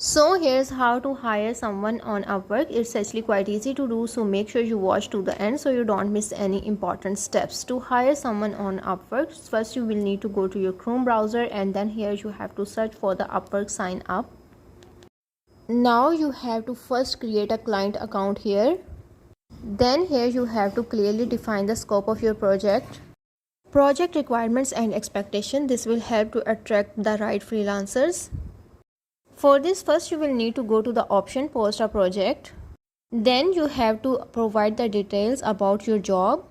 So here's how to hire someone on Upwork. It's actually quite easy to do, so make sure you watch to the end so you don't miss any important steps. To hire someone on Upwork, first you will need to go to your Chrome browser, and then here you have to search for the Upwork sign up. Now you have to first create a client account here. Then here you have to clearly define the scope of your project requirements and expectation. This will help to attract the right freelancers. For this, first you will need to go to the option post a project. Then you have to provide the details about your job.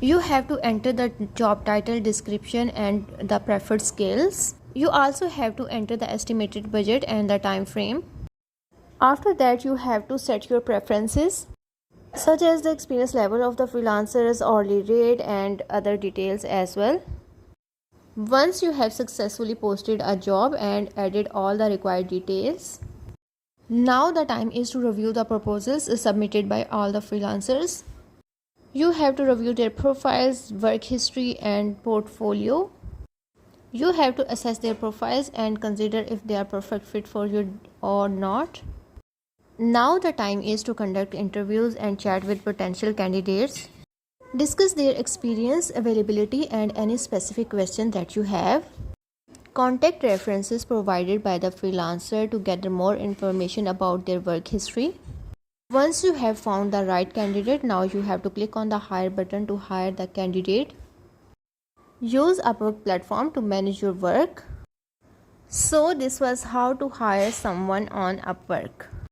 You have to enter the job title, description and the preferred skills. You also have to enter the estimated budget and the time frame. After that, you have to set your preferences such as the experience level of the freelancers, hourly rate and other details as well. Once you have successfully posted a job and added all the required details, now the time is to review the proposals submitted by all the freelancers. You have to review their profiles, work history and portfolio. You have to assess their profiles and consider if they are perfect fit for you or not. Now the time is to conduct interviews and chat with potential candidates. Discuss their experience, availability and any specific question that you have. Contact references provided by the freelancer to gather more information about their work history. Once you have found the right candidate, now you have to click on the hire button to hire the candidate. Use Upwork platform to manage your work. So this was how to hire someone on Upwork.